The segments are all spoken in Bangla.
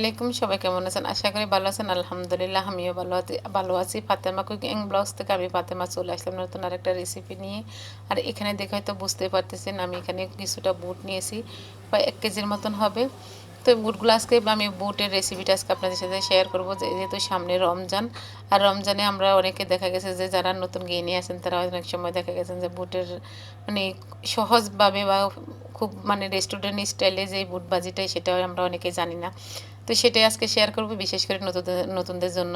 আলাইকুম, সবাই কেমন আছেন? আশা করি ভালো আছেন। আলহামদুলিল্লাহ আমিও ভালো আছি। ফাতেমা কুকিং ব্লগস থেকে আমি ফাতেমা চলে আসলাম নতুন আরেকটা রেসিপি নিয়ে। আর এখানে দেখে হয়তো বুঝতে পারতেছেন আমি এখানে কিছুটা বুট নিয়েছি, প্রায় 1 কেজির মতন হবে। তো বুটগুলো আজকে আমি বুটের রেসিপিটা আজকে আপনাদের সাথে শেয়ার করবো, যেহেতু সামনে রমজান। আর রমজানে আমরা অনেকে দেখা গেছে যে যারা নতুন গৃহিণী আছেন তারা অনেক সময় দেখা গেছেন যে বুটের মানে সহজভাবে বা খুব মানে রেস্টুরেন্ট স্টাইলে যে বুট ভাজিটাই সেটাও আমরা অনেকে জানি না। তো সেটাই আজকে শেয়ার করব, বিশেষ করে নতুনদের জন্য।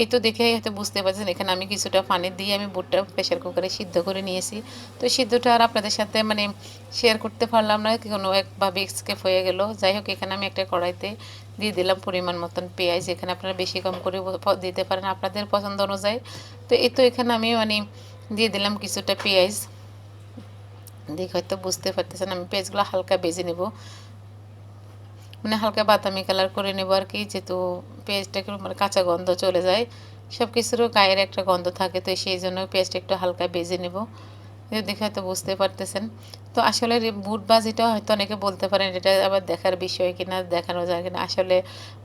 এই তো দেখে হয়তো বুঝতে পারছেন এখানে আমি কিছুটা পানি দিয়ে আমি বুটটা প্রেশার কুকারে সিদ্ধ করে নিয়েছি। তো সিদ্ধটা আর আপনাদের সাথে মানে শেয়ার করতে পারলাম না, কোনো একভাবে স্কেপ হয়ে গেল। যাই হোক, এখানে আমি একটা কড়াইতে দিয়ে দিলাম পরিমাণ মতন পেঁয়াজ। এখানে আপনারা বেশি কম করে দিতে পারেন আপনাদের পছন্দ অনুযায়ী। তো এই তো এখানে আমি মানে দিয়ে দিলাম কিছুটা পেঁয়াজ। দেখে হয়তো বুঝতে পারতেছেন আমি পেঁয়াজগুলো হালকা ভেজে নেব, মানে হালকা বাদামি কালার করে নেব আর কি, যেহেতু পেঁয়াজটা একটু মানে কাঁচা গন্ধ চলে যায়, সব কিছুরও গায়ের একটা গন্ধ থাকে, তো সেই জন্য পেঁয়াজটা একটু হালকা ভেজে নেব। দেখে হয়তো বুঝতে পারতেছেন। তো আসলে বুট ভাজিটা হয়তো অনেকে বলতে পারেন এটা আবার দেখার বিষয় কিনা, দেখানো যায় কিনা। আসলে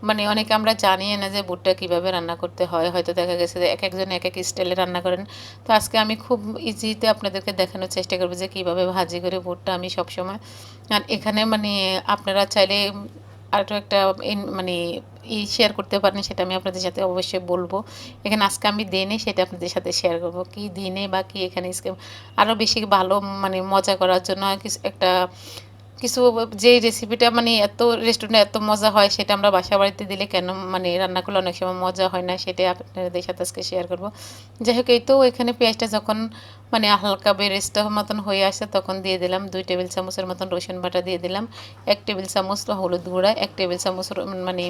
মানে অনেকে আমরা জানি না যে বুটটা কীভাবে রান্না করতে হয়, হয়তো দেখা গেছে যে এক একজন এক এক স্টাইলে রান্না করেন। তো আজকে আমি খুব ইজিতে আপনাদেরকে দেখানোর চেষ্টা করবো যে কীভাবে ভাজি করে বুটটা আমি সবসময়। আর এখানে মানে আপনারা চাইলে আরও একটা মানে শেয়ার করতে পারেন, সেটা আমি আপনাদের সাথে অবশ্যই বলবো। এখানে আজকে আমি দিনে সেটা আপনাদের সাথে শেয়ার করবো, কি দিনে বা কি এখানে আরও বেশি ভালো মানে মজা করার জন্য কিছু যে রেসিপিটা মানে এত রেস্টুরেন্টে এত মজা হয় সেটা আমরা বাসা বাড়িতে দিলে কেন মানে রান্না করলে অনেক সময় মজা হয় না, সেটাই আপনাদের সাথে আজকে শেয়ার করব। যাই হোক, এই তো এখানে পেঁয়াজটা যখন মানে হালকা বেরেস্তা মতন হয়ে আসে তখন দিয়ে দিলাম 2 টেবিল চামচের মতন রসুন বাটা, দিয়ে দিলাম 1 টেবিল চামচ হলুদ গুঁড়া, 1 টেবিল চামচ মানে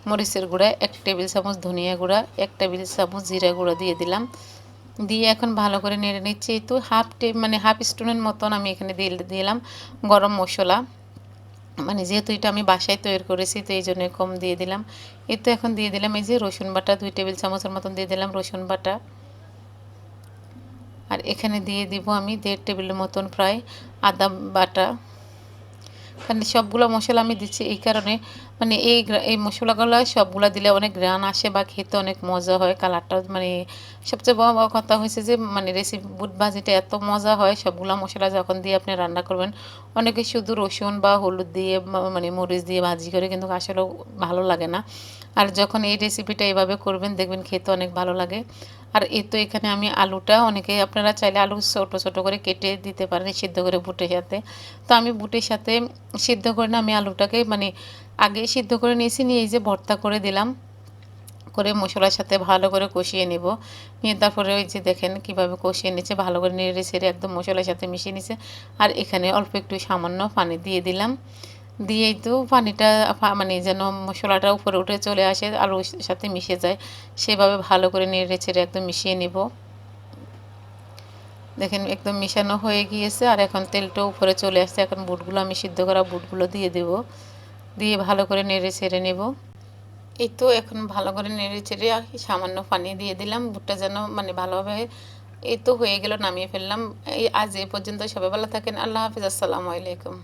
মরিচের গুঁড়া, 1 টেবিল চামচ ধনিয়া গুঁড়া, 1 টেবিল চামচ জিরা গুঁড়া দিয়ে দিলাম। দিয়ে এখন ভালো করে নেড়ে নিচ্ছি। তো হাফ স্পুনের মতন আমি এখানে দিলাম গরম মশলা, মানে যেহেতু এটা আমি বাসায় তৈরি করেছি তো এই জন্য কম দিয়ে দিলাম। এই তো এখন দিয়ে দিলাম এই যে রসুন বাটা 2 টেবিল চামচের মতন দিয়ে দিলাম রসুন বাটা। আর এখানে দিয়ে দিব আমি 1.5 টেবিলের মতন প্রায় আদা বাটা। কারণ সবগুলো মশলা আমি দিচ্ছি এই কারণে মানে এই মশলাগুলো সবগুলো দিলে অনেক গ্রান আসে বা খেতে অনেক মজা হয়, কালারটাও মানে সবচেয়ে বড় কথা হয়েছে যে মানে রেসিপি বুট ভাজিটা এত মজা হয় সবগুলো মশলা যখন দিয়ে আপনি রান্না করবেন। অনেকে শুধু রসুন বা হলুদ দিয়ে মানে মরিচ দিয়ে ভাজি করে, কিন্তু আসলেও ভালো লাগে না। আর যখন এই রেসিপিটা এভাবে করবেন দেখবেন খেতে অনেক ভালো লাগে। আর এই তো এখানে আমি আলুটা, অনেকে আপনারা চাইলে আলু ছোটো ছোটো করে কেটে দিতে পারেন সিদ্ধ করে বুটের সাথে। তো আমি বুটের সাথে সিদ্ধ করে না আমি আলুটাকে মানে আগে সিদ্ধ করে নিয়েছি, নিয়ে এই যে ভর্তা করে দিলাম, করে মশলার সাথে ভালো করে কষিয়ে নেব। নিয়ে তারপরে ওই যে দেখেন কীভাবে কষিয়ে নিচ্ছে, ভালো করে নেড়ে ছেড়ে একদম মশলার সাথে মিশিয়ে নিচ্ছে। আর এখানে অল্প একটু সামান্য পানি দিয়ে দিলাম। দিয়েই তো পানিটা মানে যেন মশলাটা উপরে উঠে চলে আসে আলুর সাথে মিশে যায়, সেভাবে ভালো করে নেড়ে ছেড়ে একদম মিশিয়ে নেব। দেখেন একদম মিশানো হয়ে গিয়েছে আর এখন তেলটাও উপরে চলে আসছে। এখন বুটগুলো আমি সিদ্ধ করা বুটগুলো দিয়ে দেব, দিয়ে ভালো করে নেড়ে ছেড়ে নেব। এই তো এখন ভালো করে নেড়ে চেড়ে সামান্য পানি দিয়ে দিলাম, বুটটা যেন মানে ভালোভাবে। এই তো হয়ে গেল, নামিয়ে ফেললাম। আজ এই পর্যন্ত, সবাই ভালো থাকেন। আল্লাহ হাফিজ, আসসালামু আলাইকুম।